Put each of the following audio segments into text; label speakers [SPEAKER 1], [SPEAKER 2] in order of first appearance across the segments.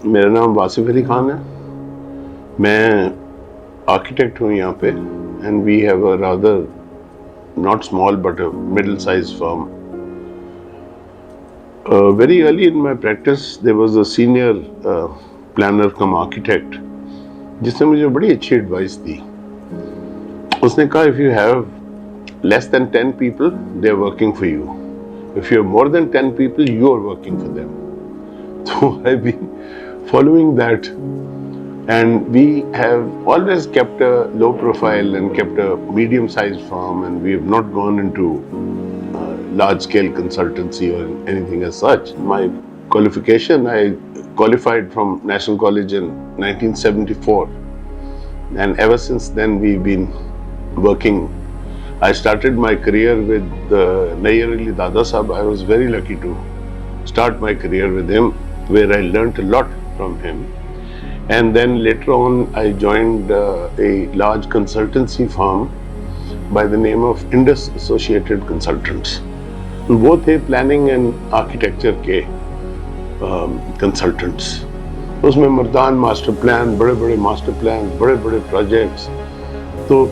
[SPEAKER 1] मेरा नाम वासिफ अली खान है। मैं आर्किटेक्ट हूँ यहाँ पे and we have a rather not small but a middle sized firm. Very early in my practice there was a senior planner cum architect जिसने मुझे बड़ी अच्छी एडवाइस दी। उसने कहा if you have less than 10 people they are working for you, if you have more than 10 people you are working for them. So I've been following that and we have always kept a low profile and kept a medium sized firm, and we have not gone into large scale consultancy or anything as such. My qualification, I qualified from National College in 1974, and ever since then we've been working. I started my career with Nayyar Ali Dada Sahab. I was very lucky to start my career with him, where I learnt a lot from him. And then later on I joined a large consultancy firm by the name of Associated Consultants. वो थे planning and architecture के consultants. उसमें Mardan master plan, बड़े बड़े master plan, बड़े बड़े projects. तो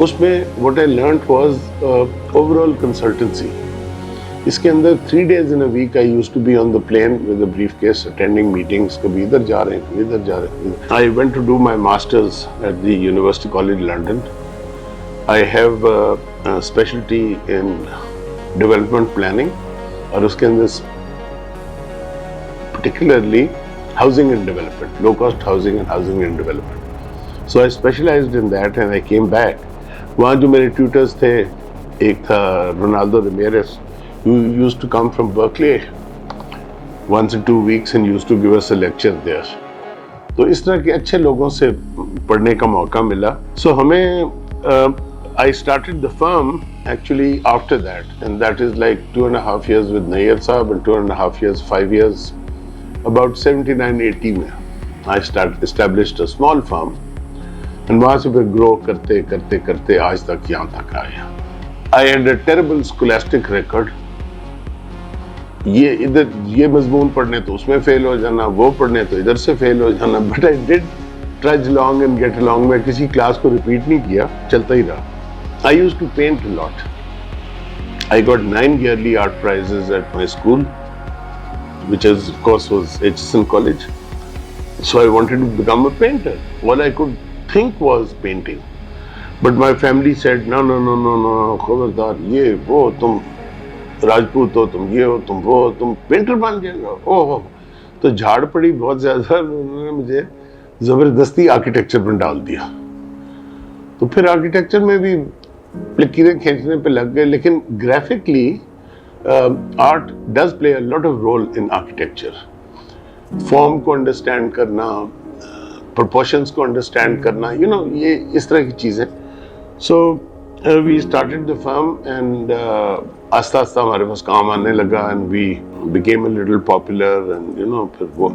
[SPEAKER 1] उसमें what I learned was overall consultancy. इसके अंदर 3 days in a week I used to be on the plane with a briefcase attending meetings. कभी इधर जा रहे हैं, कभी इधर जा रहे हैं। I went to do my masters at the University College London. I have a specialty in development planning और उसके अंदर particularly housing and development, low cost housing and housing and development. So I specialized in that and I came back. वहाँ जो मेरे tutors थे, एक था Ronaldo रेमेरेस, who used to come from Berkeley once in 2 weeks and used to give us a lecture there. तो इस तरह के अच्छे लोगों से पढ़ने का मौका मिला. So हमें I started the firm actually after that, and that is like 2.5 years with Nayyar Sahab and 2.5 years, 5 years, about 79-80 में I established a small firm, and वहाँ से फिर grow करते करते करते आज तक यहाँ तक आए. I had a terrible scholastic record. ये इधर ये मजमून पढ़ने तो उसमें फेल हो जाना, वो पढ़ने तो इधर से फेल हो जाना, but I did trudge long and get along. मैं किसी क्लास को रिपीट नहीं किया, चलता ही रहा. I used to paint a lot. I got 9 yearly art prizes at my school, which is of course was HSN College. So I wanted to become a painter. All I could think was painting, but my family said no no no no no, खबरदार, ये वो, तुम राजपूत हो, तुम ये हो, तुम वो हो, तुम पेंटर बन जाएगा. ओह, तो झाड़ पड़ी बहुत ज्यादा. उन्होंने मुझे जबरदस्ती आर्किटेक्चर में डाल दिया. तो फिर आर्किटेक्चर में भी लकीरें खींचने पे लग गए. लेकिन graphically art does play a lot of role in architecture. Form को अंडरस्टैंड करना, प्रोपोर्शंस को अंडरस्टैंड करना, यू नो, ये इस तरह की चीजें. So we started the firm and आस्ता आस्ता हमारे पास काम आने लगा and we became a little popular and you know फिर वो.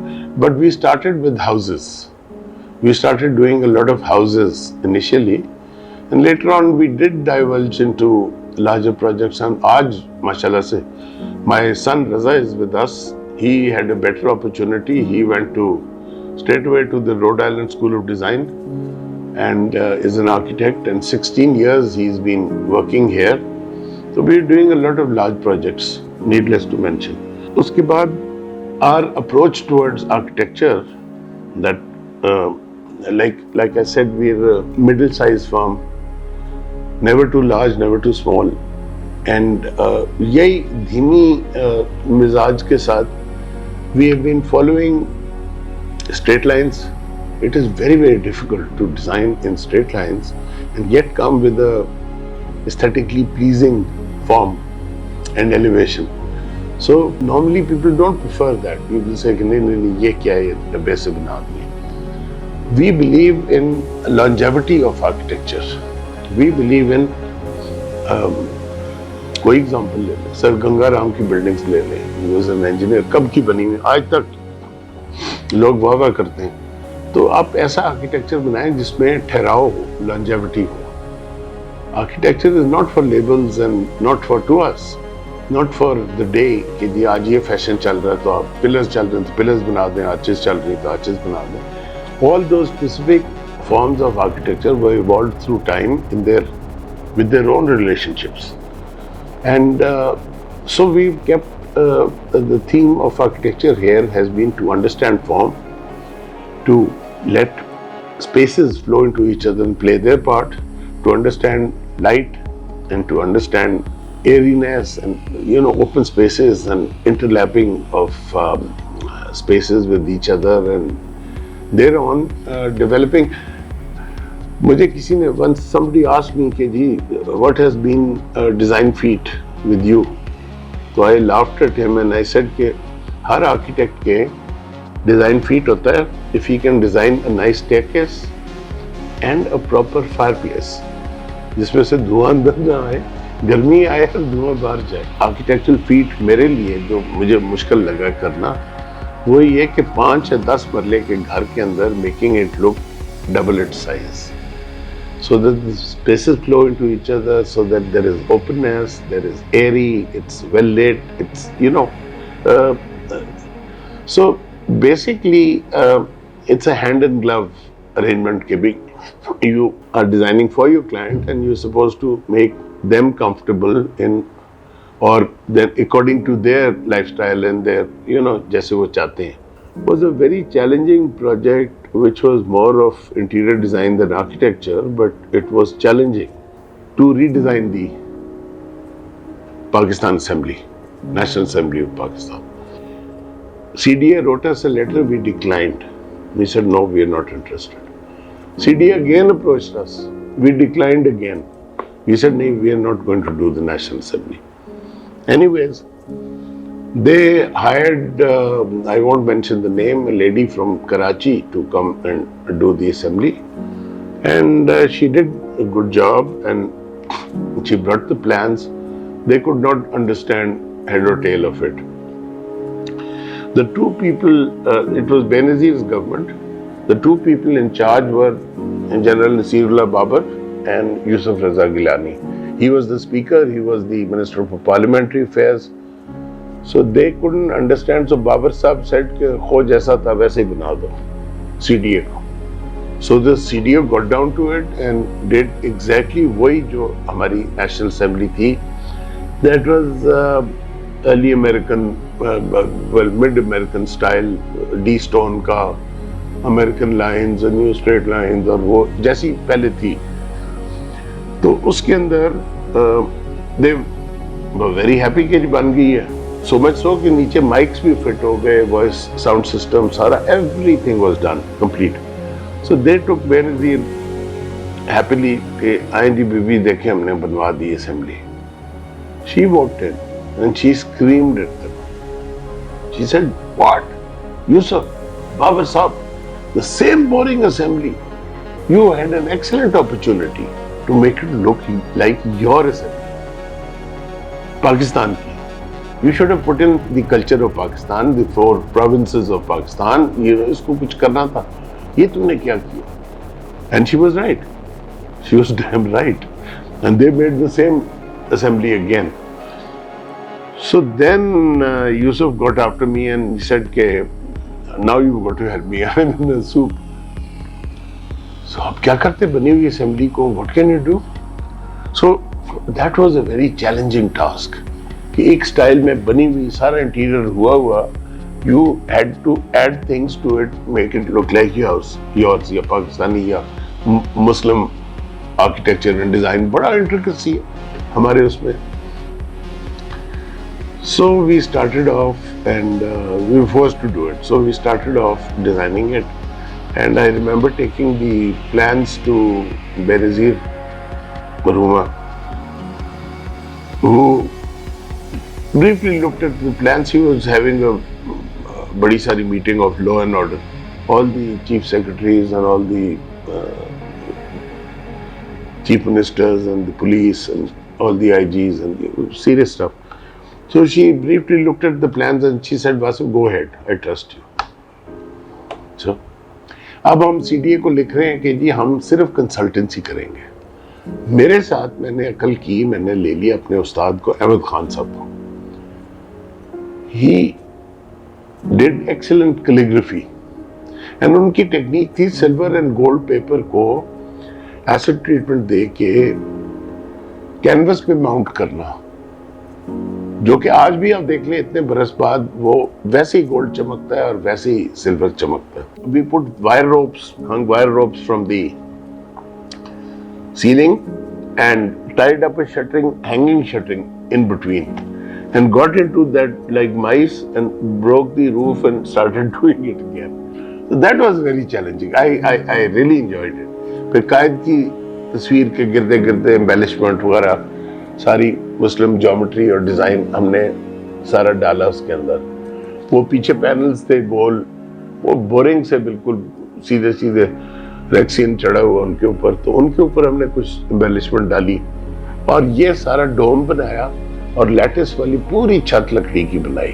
[SPEAKER 1] But we started with houses. We started doing a lot of houses initially and later on we did diverge into larger projects. And आज माशाल्लाह से my son Raza is with us. He had a better opportunity. He went to straight away to the Rhode Island School of Design and is an architect, and 16 years he's been working here. So we're doing a lot of large projects, needless to mention. Uske baad our approach towards architecture, that like I said, we're a middle-sized firm, never too large, never too small, and yahi dhimi mizaj ke sath we have been following straight lines. It is very very difficult to design in straight lines and yet come with a aesthetically pleasing form and elevation. So normally people don't prefer that. People say कि नहीं ये क्या है, डब्बे से बना दिए. We believe in longevity of architecture. We believe in कोई एग्जाम्पल ले लें, सर गंगा राम की बिल्डिंग्स ले लें. He was an engineer. कब की बनी हुई, आज तक लोग वाह वाह करते हैं. तो आप ऐसा आर्किटेक्चर बनाएं जिसमें ठहराव हो, longevity हो. Architecture is not for labels and not for to us. Not for the day कि जी आज ये फैशन चल रहा है तो आप पिलर्स चल रहे हैं तो पिलर्स बना दें, आर्चेस चल रही है तो आर्चेस बना दें. ऑल दो specific forms of architecture were evolved through time with their own relationships, and so we've kept the theme of architecture here has been to understand form, to let spaces flow into each other and play their part, to understand light and to understand airiness and open spaces and interlapping of spaces with each other, and thereon developing. मुझे किसी ने once somebody asked me कि जी what has been a design feat with you, तो I laughed at him and I said कि हर architect के design feat होता है if he can design a nice staircase and a proper fireplace जिसमें से धुआं अंदर ना आए, गर्मी आए और धुआं बाहर जाए. आर्किटेक्चरल फीट मेरे लिए जो मुझे मुश्किल लगा करना वो ये कि 5 या 10 मरले के घर के अंदर making it look double it's size, so that the spaces flow into each other, so that there is openness, there is airy, it's well lit, it's so basically it's a hand and glove arrangement. You are designing for your client and you're supposed to make them comfortable in, or then according to their lifestyle and their जैसे वो चाहते हैं. It was a very challenging project which was more of interior design than architecture, but it was challenging to redesign the Pakistan Assembly, National Assembly of Pakistan. CDA wrote us a letter, we declined. We said no, we are not interested. CDA again approached us, we declined again. We said no, we are not going to do the National Assembly. Anyways, they hired, I won't mention the name, a lady from Karachi to come and do the assembly, and she did a good job and she brought the plans. They could not understand head or tail of it. The two people, it was Benazir's government, the two people in charge were General Nasirullah Babar and Yusuf Raza Gilani. He was the speaker, he was the Minister for Parliamentary Affairs. So they couldn't understand. So Babar Sahab said कि खो जैसा था वैसे ही बना दो CDA को. So the CDA got down to it and did exactly वही जो हमारी National Assembly थी. That was early American, well mid-American style, D-stone का American lines और new straight lines और वो जैसी पहले थी. तो उसके अंदर they were very happy कि बन गई है. So much so कि नीचे mics भी fit हो गए, voice sound system सारा, everything was done complete. So they took Benazir happily कि आएं जी बीबी देखें हमने बनवा दी assembly. She walked in and she screamed at them. She said, "What? Yusuf, Babar Sahab, the same boring assembly. You had an excellent opportunity to make it look like your assembly, Pakistan ki. You should have put in the culture of Pakistan, the 4 provinces of Pakistan. इसको कुछ करना था. ये तुमने क्या किया?" And she was right. She was damn right. And they made the same assembly again. So then Yusuf got after me and he said, "Okay, now you've got to help me. I'm in the soup." So अब क्या करते बनी हुई assembly को? What can you do? So that was a very challenging task. कि एक style में बनी हुई सारा इंटीरियर हुआ you had to add things to it, make it look like yours या पाकिस्तानी या मुस्लिम आर्किटेक्चर एंड डिजाइन. बड़ा इंट्रिकेसी है हमारे उसमें. So we started off and we were forced to do it. So we started off designing it, and I remember taking the plans to Benazir Marhuma, who briefly looked at the plans. He was having a badi sari meeting of law and order, all the chief secretaries and all the chief ministers and the police and all the IGs and the serious stuff. So she briefly looked at the plans and she said, "Wasif, go ahead, I trust you." So अब हम CDA को लिख रहे हैं कि जी हम सिर्फ consultancy करेंगे. मेरे साथ मैंने अकल की, मैंने ले लिया अपने उस्ताद को, अहमद खान साहब को. he did excellent calligraphy and उनकी टेक्निक थी सिल्वर एंड गोल्ड पेपर को एसिड ट्रीटमेंट दे के कैनवस पे माउंट करना, जो कि आज भी आप देख लें इतने बरस बाद वो वैसे ही गोल्ड चमकता है और वैसे ही सिल्वर चमकता है। We put hung wire ropes from the ceiling and tied up a hanging shuttering in between and got into that like mice and broke the roof and started doing it again. So that was very challenging. I really enjoyed it. फिर कायद की तस्वीर के गिरते गिरते embellishment वगैरह सारी मुस्लिम geometry और design हमने सारा डाला उसके अंदर। वो पीछे पैनल्स थे गोल, वो बोरिंग से बिल्कुल सीधे सीधे रेक्सिन चढ़ा हुआ उनके ऊपर, तो उनके ऊपर हमने कुछ एम्बेलिशमेंट डाली और ये सारा डोम बनाया और लैटिस वाली पूरी छत लकड़ी की बनाई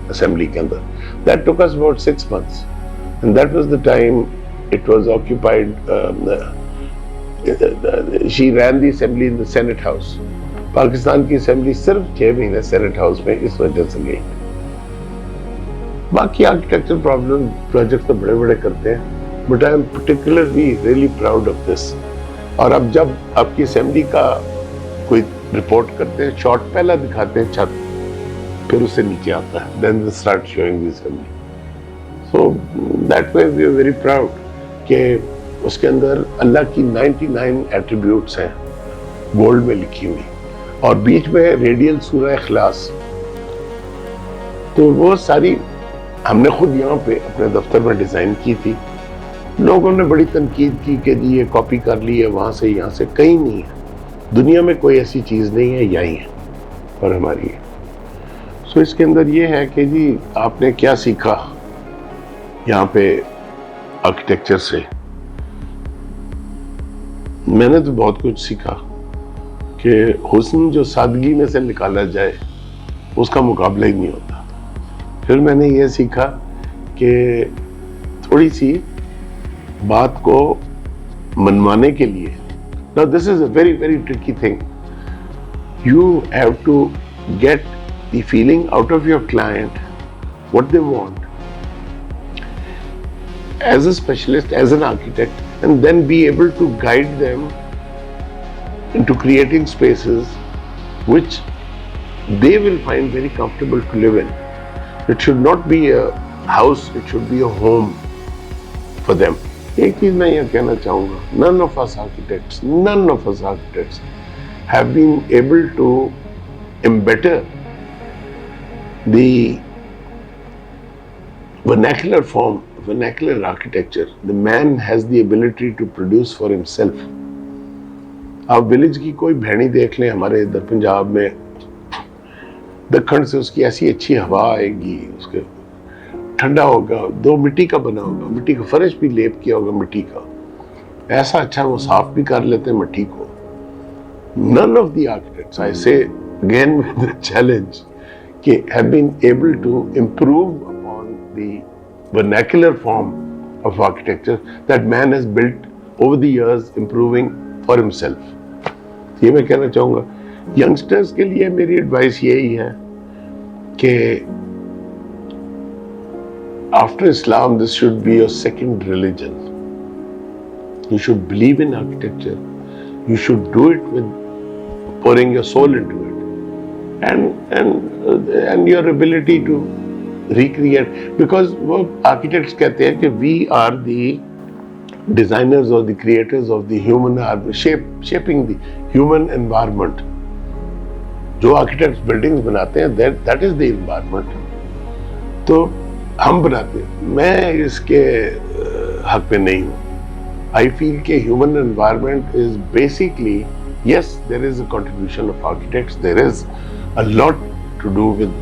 [SPEAKER 1] असेंबली के अंदर। That took us about 6 months and that was the time it was occupied. She ran the assembly in the Senate House. Pakistan की असेंबली सिर्फ 6 महीने सेनेट हाउस में इस वजह से गई। बाकी आर्किटेक्चर प्रॉब्लम प्रोजेक्ट तो बड़े बड़े करते हैं, but I am particularly really proud of this. और अब जब आपकी असेंबली का कोई रिपोर्ट करते हैं, शॉट पहला दिखाते हैं छत, फिर उससे नीचे आता है, then they start showing the assembly. So that way we are very proud कि उसके अंदर अल्लाह की 99 एट्रीब्यूट्स हैं गोल्ड में लिखी हुई और बीच में रेडियल सूरह इखलास। तो वो सारी हमने खुद यहाँ पे अपने दफ्तर में डिजाइन की थी। लोगों ने बड़ी तनकीद की कि जी ये कॉपी कर ली है वहां से यहाँ से, कहीं नहीं है, दुनिया में कोई ऐसी चीज नहीं है, यही है और हमारी है। सो इसके अंदर ये है कि जी आपने क्या सीखा यहाँ पे आर्किटेक्चर से। मैंने तो बहुत कुछ सीखा कि हुस्न जो सादगी में से निकाला जाए उसका मुकाबला ही नहीं होता। फिर मैंने ये सीखा कि थोड़ी सी बात को मनवाने के लिए, now this is a very very tricky thing, you have to get the feeling out of your client what they want as a specialist, as an architect, and then be able to guide them into creating spaces which they will find very comfortable to live in. It should not be a house, it should be a home for them. एक चीज मैं ये कहना चाहूंगा, none of us architects have been able to embetter the vernacular form, vernacular architecture. The man has the ability to produce for himself. आप village की कोई भेड़ी देख लें हमारे इधर पंजाब में, दखन से उसकी ऐसी अच्छी हवा आएगी, उसके ठंडा होगा, दो मिट्टी का बना होगा, मिट्टी का फर्श भी लेप किया होगा मिट्टी का, ऐसा अच्छा वो साफ भी कर लेते हैं मिट्टी को। None of the architects, I say again with the challenge, have been able to improve upon the vernacular form of architecture that man has built over the years, improving for himself. ये मैं कहना चाहूँगा youngsters के लिए मेरी advice यही है कि after Islam this should be your second religion. You should believe in architecture. You should do it with pouring your soul into it, and your ability to recreate. Because वो architects कहते हैं कि we are the designers or the creators of the human shaping the human environment. जो architects buildings बनाते हैं that is the environment. तो हम बनाते हैं, मैं इसके हक में नहीं हूँ। I feel कि human environment is basically, yes, there is a contribution of architects. There is a lot to do with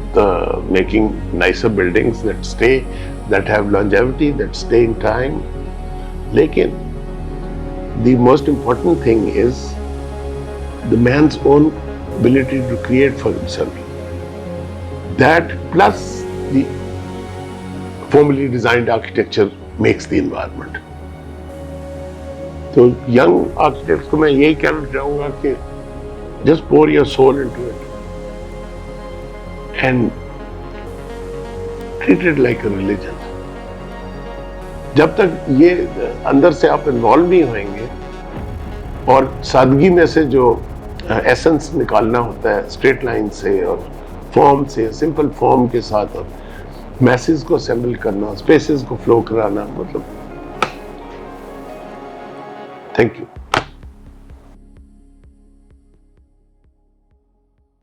[SPEAKER 1] making nicer buildings that stay, that have longevity, that stay in time. लेकिन the most important thing is the man's own ability to create for himself. That plus the formally designed architecture makes the environment. तो young architects को मैं यही कहना चाहूँगा कि just pour your soul into it and treated like a religion. जब तक ये अंदर से आप इन्वॉल्व नहीं होंगे और सादगी में से जो एसेंस निकालना होता है स्ट्रेट लाइन से और फॉर्म से, सिंपल फॉर्म के साथ, और मैसेज को असेंबल करना, स्पेसेस को फ्लो कराना, मतलब थैंक यू।